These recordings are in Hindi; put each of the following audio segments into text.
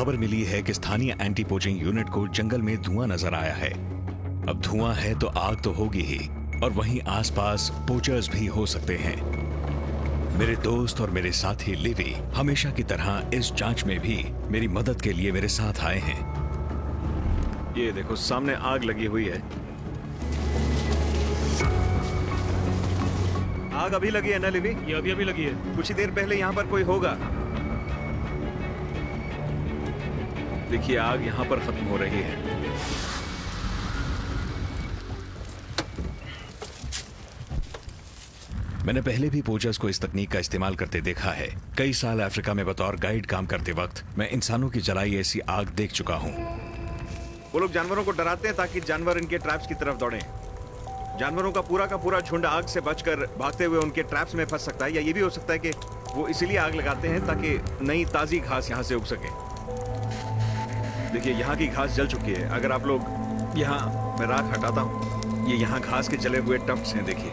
खबर मिली है कि स्थानीय एंटी पोचिंग यूनिट को जंगल में धुआं नजर आया है। अब धुआं है तो आग तो होगी ही, और वहीं आसपास पोचर्स भी हो सकते हैं। मेरे दोस्त और मेरे साथी लिवी हमेशा की तरह इस जांच में भी मेरी मदद के लिए मेरे साथ आए हैं। ये देखो, सामने आग लगी हुई है। आग अभी लगी है ना लिवी? ये अभी लगी है। कुछ ही देर पहले यहाँ पर कोई होगा। देखिए, आग यहाँ पर खत्म हो रही है। मैंने पहले भी पोचर्स को इस तकनीक का इस्तेमाल करते देखा है। कई साल अफ्रीका में बतौर गाइड काम करते वक्त मैं इंसानों की जलाई ऐसी आग देख चुका हूँ। वो लोग जानवरों को डराते हैं ताकि जानवर इनके ट्रैप्स की तरफ दौड़ें। जानवरों का पूरा झुंड आग से बचकर भागते हुए उनके ट्रैप्स में फंस सकता है, या ये भी हो सकता है कि वो इसीलिए आग लगाते हैं ताकि नई ताजी घास यहाँ से उग सके। देखिए, यहाँ की घास जल चुकी है। अगर आप लोग यहाँ, मैं राख हटाता हूँ, ये यहाँ घास के जले हुए टफ्ट्स हैं। देखिए,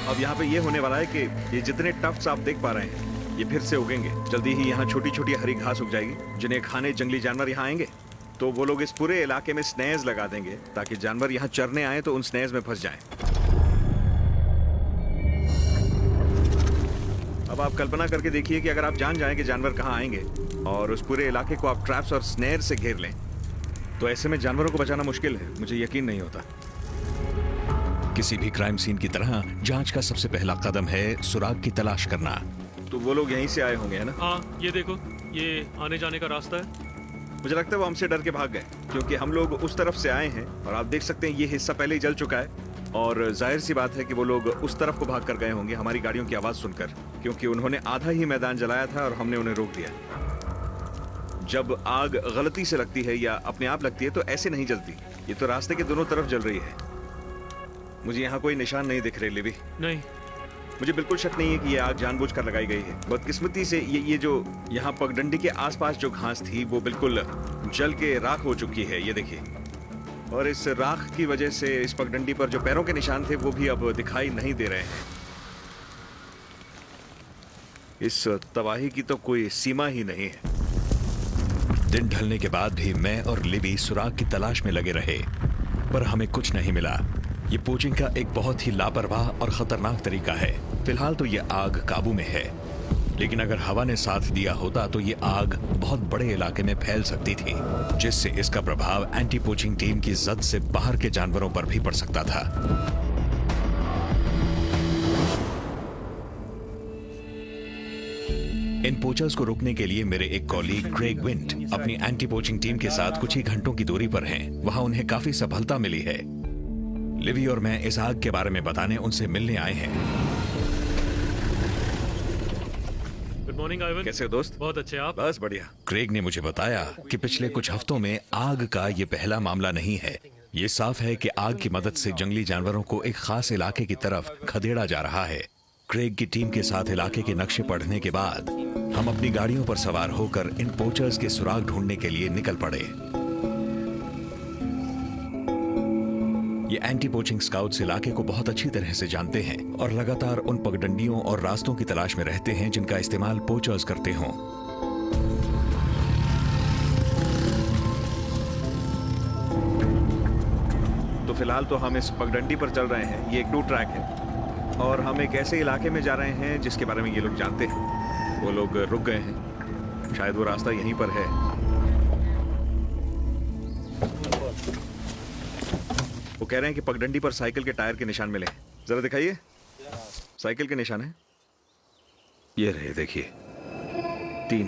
अब यहाँ पे ये होने वाला है कि ये जितने टफ्ट्स आप देख पा रहे हैं, ये फिर से उगेंगे। जल्दी ही यहाँ छोटी छोटी हरी घास उग जाएगी, जिन्हें खाने जंगली जानवर यहाँ आएंगे। तो वो लोग इस पूरे इलाके में स्नेज लगा देंगे ताकि जानवर यहाँ चरने आए तो उन स्नेज में फंस जाएं। अब आप कल्पना करके देखिए कि अगर आप जान जाएं कि जानवर कहाँ आएंगे और उस पूरे इलाके को आप ट्रैप्स और स्नेर से घेर लें, तो ऐसे में जानवरों को बचाना मुश्किल है। मुझे यकीन नहीं होता। किसी भी क्राइम सीन की तरह जांच का सबसे पहला कदम है सुराग की तलाश करना। तो वो लोग यहीं से आए होंगे, है ना? हाँ, ये देखो, ये आने जाने का रास्ता है। मुझे लगता है वो हमसे डर के भाग गए, क्योंकि हम लोग उस तरफ से आए हैं और आप देख सकते हैं ये हिस्सा पहले ही जल चुका है। और जाहिर सी बात है कि वो लोग उस तरफ को भाग कर गए होंगे हमारी गाड़ियों की आवाज सुनकर, क्योंकि उन्होंने आधा ही मैदान जलाया था और हमने उन्हें रोक दिया। जब आग गलती से लगती है या अपने आप लगती है तो ऐसे नहीं जलती। ये तो रास्ते के दोनों तरफ जल रही है। मुझे यहाँ कोई निशान नहीं दिख रहे लिवी। नहीं, मुझे बिल्कुल शक नहीं है कि ये आग जानबूझकर लगाई गई है। बदकिस्मती से ये जो यहाँ पगडंडी के आसपास जो घास थी वो बिल्कुल जल के राख हो चुकी है, ये देखिए। और इस राख की वजह से इस पगडंडी पर जो पैरों के निशान थे वो भी अब दिखाई नहीं दे रहे हैं। इस तबाही की तो कोई सीमा ही नहीं है। दिन ढलने के बाद भी मैं और लिबी सुराग की तलाश में लगे रहे, पर हमें कुछ नहीं मिला। ये पोचिंग का एक बहुत ही लापरवाह और खतरनाक तरीका है। फिलहाल तो ये आग काबू में है, लेकिन अगर हवा ने साथ दिया होता तो ये आग बहुत बड़े इलाके में फैल सकती थी, जिससे इसका प्रभाव एंटी पोचिंग टीम की जद से बाहर के जानवरों पर भी पड़ सकता था। इन पोचर्स को रोकने के लिए मेरे एक कॉलीग क्रेग विंट अपनी एंटी पोचिंग टीम के साथ कुछ ही घंटों की दूरी पर हैं। वहां उन्हें काफी सफलता मिली है। लिवी और मैं इस आग के बारे में बताने उनसे मिलने आए हैं। Good morning Ivan. कैसे हो दोस्त? बहुत अच्छे, आप? बस बढ़िया। क्रेग ने मुझे बताया कि पिछले कुछ हफ्तों में आग का ये पहला मामला नहीं है। ये साफ है कि आग की मदद से जंगली जानवरों को एक खास इलाके की तरफ खदेड़ा जा रहा है। क्रेग की टीम के साथ इलाके के नक्शे पढ़ने के बाद हम अपनी गाड़ियों पर सवार होकर इन पोचर्स के सुराग ढूंढने के लिए निकल पड़े। ये एंटी पोचिंग स्काउट्स इलाके को बहुत अच्छी तरह से जानते हैं और लगातार उन पगडंडियों और रास्तों की तलाश में रहते हैं जिनका इस्तेमाल पोचर्स करते हों। तो फिलहाल तो हम इस पगडंडी पर चल रहे हैं। ये एक टू ट्रैक है और हम एक ऐसे इलाके में जा रहे हैं जिसके बारे में ये लोग जानते हैं। वो लोग रुक गए हैं, शायद वो रास्ता यहीं पर है। वो कह रहे हैं कि पगडंडी पर साइकिल के टायर के निशान मिले। जरा दिखाइए। साइकिल के निशान है, ये रहे, देखिए, 3।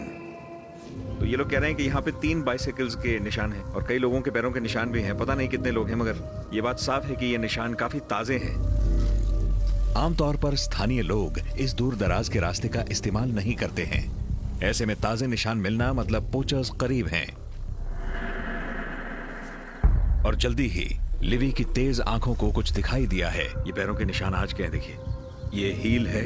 तो ये लोग कह रहे हैं कि यहाँ पे 3 बाइसाइकिल्स के निशान हैं और कई लोगों के पैरों के निशान भी हैं। पता नहीं कितने लोग हैं, मगर ये बात साफ है कि ये निशान काफी ताजे हैं। आमतौर पर स्थानीय लोग इस दूर दराज के रास्ते का इस्तेमाल नहीं करते हैं। ऐसे में ताजे निशान मिलना मतलब पोचर्स करीब हैं। और जल्दी ही लिवी की तेज आंखों को कुछ दिखाई दिया है। ये पैरों के निशान आज के हैं, देखिए। ये हील है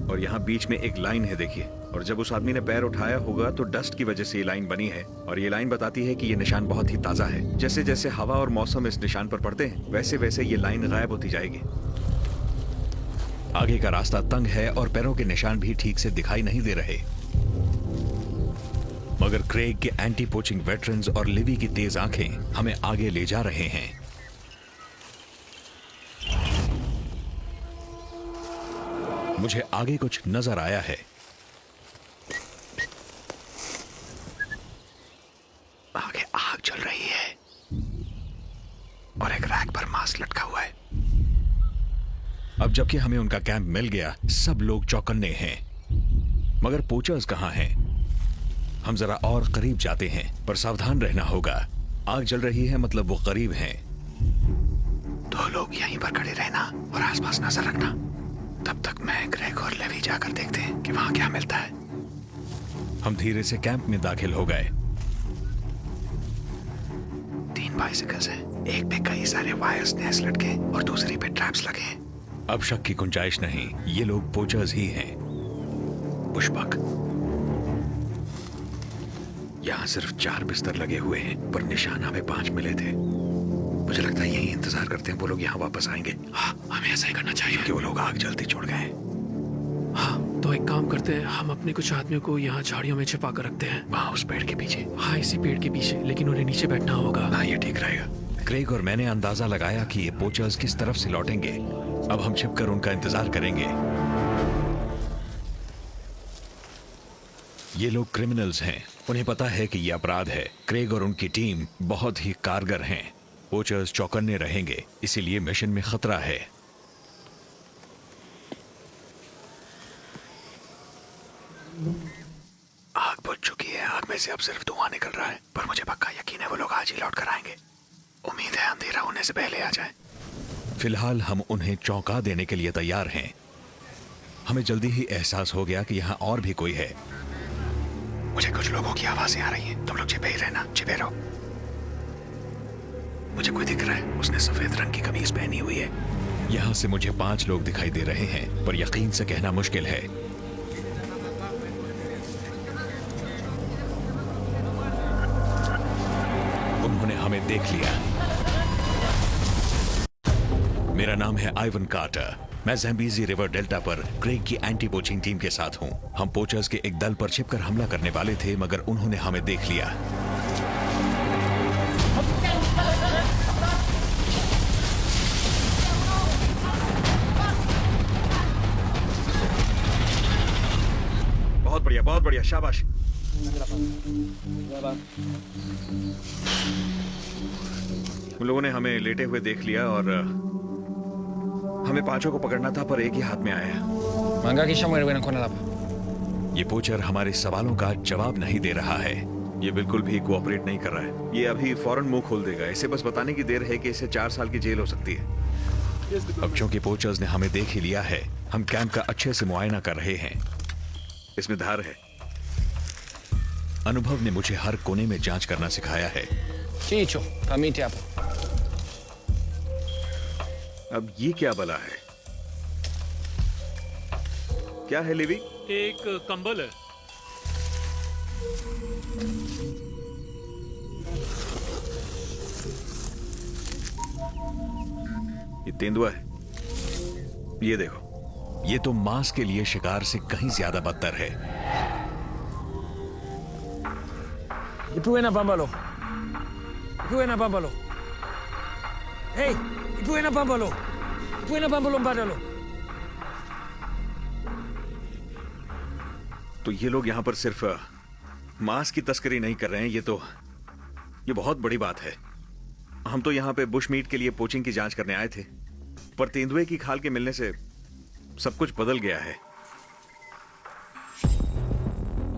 और यहाँ बीच में एक लाइन है, देखिए। और जब उस आदमी ने पैर उठाया होगा तो डस्ट की वजह से ये लाइन बनी है। और ये लाइन बताती है कि ये निशान बहुत ही ताजा है। जैसे जैसे हवा और मौसम इस निशान पर पड़ते हैं, वैसे वैसे ये लाइन गायब होती जाएगी। आगे का रास्ता तंग है और पैरों के निशान भी ठीक से दिखाई नहीं दे रहे। मगर क्रेग के एंटी पोचिंग वेटरन्स और लिवी की तेज आंखें हमें आगे ले जा रहे हैं। मुझे आगे कुछ नजर आया है। आगे आग जल रही है और एक रैक पर मांस लटका हुआ है। अब जबकि हमें उनका कैंप मिल गया, सब लोग चौकन्ने हैं। मगर पोचर्स कहां हैं? हम जरा और करीब जाते हैं, पर सावधान रहना होगा। आग जल रही है, मतलब वो करीब हैं। दो लोग यहीं पर खड़े रहना और आसपास नजर रखना। तब तक मैं, ग्रेग और लेवी जाकर देखते हैं कि वहां क्या मिलता है। हम धीरे से कैंप में दाखिल हो गए। 3 बाइसिकल्स हैं। एक पे कई सारे वायर्स नेस लटके और दूसरी पे ट्रैप्स लगे हैं। अब शक की गुंजाइश नहीं, ये लोग पोचर्स ही हैं। पुष्पक, यहां सिर्फ 4 बिस्तर लगे हुए हैं, पर निशान हमें 5 मिले थे। मुझे लगता है यही इंतजार करते हैं वो लोग यहाँ वापस आएंगे। हाँ, हमें ऐसा ही करना चाहिए कि वो लोग आग जलती छोड़ गए। हाँ, तो एक काम करते हैं, हम अपने कुछ आदमियों को यहाँ झाड़ियों में छिपा कर रखते हैं। वहाँ उस पेड़ के पीछे। हाँ, इसी पेड़ के पीछे, लेकिन उन्हें नीचे बैठना होगा। हाँ, ये ठीक रहेगा। क्रेग और मैंने अंदाजा लगाया कि ये पोचर्स किस तरफ से लौटेंगे। अब हम छिपकर उनका इंतजार करेंगे। ये लोग क्रिमिनल्स हैं, उन्हें पता है कि ये अपराध है। क्रेग और उनकी टीम बहुत ही कारगर हैं। पोचर्स चौकन्ने रहेंगे, इसीलिए मिशन में खतरा है। आग बुझ चुकी है, आग में से अब सिर्फ धुआं निकल रहा है, पर मुझे पक्का यकीन है वो लोग आज ही लौट कर आएंगे। उम्मीद है अंधेरा होने से पहले आ जाए। फिलहाल हम उन्हें चौंका देने के लिए तैयार हैं। हमें जल्दी ही एहसास हो गया कि यहाँ और भी कोई है। मुझे कुछ लोगों की आवाजें आ रही हैं। तुम लोग छिपे ही रहना, छिपे रहो। मुझे कोई दिख रहा है, उसने सफेद रंग की कमीज पहनी हुई है। यहाँ से मुझे 5 लोग दिखाई दे रहे हैं, पर यकीन से कहना मुश्किल है। उन्होंने हमें देख लिया। मेरा नाम है आइवन कार्टर। मैं ज़ैम्बीज़ी रिवर डेल्टा पर क्रेग की एंटी पोचिंग टीम के साथ हूं। हम पोचर्स के एक दल पर छिपकर हमला करने वाले थे, मगर उन्होंने हमें देख लिया। बहुत बढ़िया, शाबाश। उन लोगों ने हमें लेटे हुए देख लिया और हमें 5 को पकड़ना था, पर एक ही हाथ में आया। ये पोचर हमारे सवालों का जवाब नहीं दे रहा है। ये बिल्कुल भी कोऑपरेट नहीं कर रहा है। ये अभी फौरन मुंह खोल देगा। इसे बस बताने की देर है कि इसे 4 साल की जेल हो सकती है। अब चूंकि पोचर्स ने हमें देख ही लिया है, हम कैंप का अच्छे से मुआयना कर रहे हैं। इसमें धार है। अनुभव ने मुझे हर कोने में जांच करना सिखाया है। Chicho, permite hapo. अब ये क्या बला है? क्या है लिवी? एक कंबल है। ये तेंदुआ है। ये देखो, ये तो मांस के लिए शिकार से कहीं ज्यादा बदतर है। Ipuena pambalo. Ipuena pambalo. Hey, ipuena pambalo. Ipuena pambalo mbadalo. तो ये लोग यहां पर सिर्फ मांस की तस्करी नहीं कर रहे हैं। ये बहुत बड़ी बात है। हम तो यहां पे बुश मीट के लिए पोचिंग की जांच करने आए थे, पर तेंदुए की खाल के मिलने से सब कुछ बदल गया है।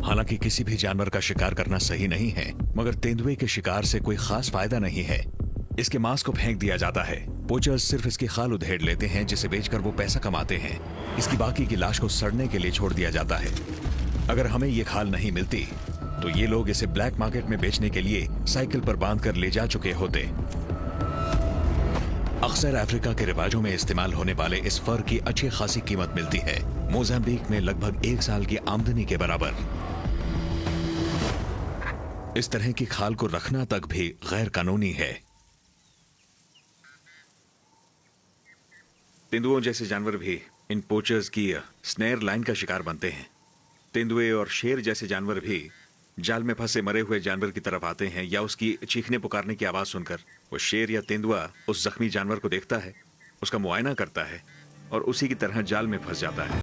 हालांकि किसी भी जानवर का शिकार करना सही नहीं है, मगर तेंदुए के शिकार से कोई खास फायदा नहीं है। इसके मांस को फेंक दिया जाता है। पोचर्स सिर्फ इसकी खाल उधेड़ लेते हैं, जिसे बेचकर वो पैसा कमाते हैं। इसकी बाकी की लाश को सड़ने के लिए छोड़ दिया जाता है। अगर हमें ये खाल नहीं मिलती, तो ये लोग इसे ब्लैक मार्केट में बेचने के लिए साइकिल पर बांधकर ले जा चुके होते। अक्सर अफ्रीका के रिवाजों में इस्तेमाल होने वाले इस फर की अच्छी खासी कीमत मिलती है। मोजाम्बिक में लगभग 1 साल की आमदनी के बराबर। इस तरह की खाल को रखना तक भी गैर कानूनी है। तेंदुओं जैसे जानवर भी इन पोचर्स की स्नेयर लाइन का शिकार बनते हैं। तेंदुए और शेर जैसे जानवर भी जाल में फंसे मरे हुए जानवर की तरफ आते हैं या उसकी चीखने पुकारने की आवाज सुनकर वो शेर या तेंदुआ उस जख्मी जानवर को देखता है, उसका मुआयना करता है और उसी की तरह जाल में फंस जाता है।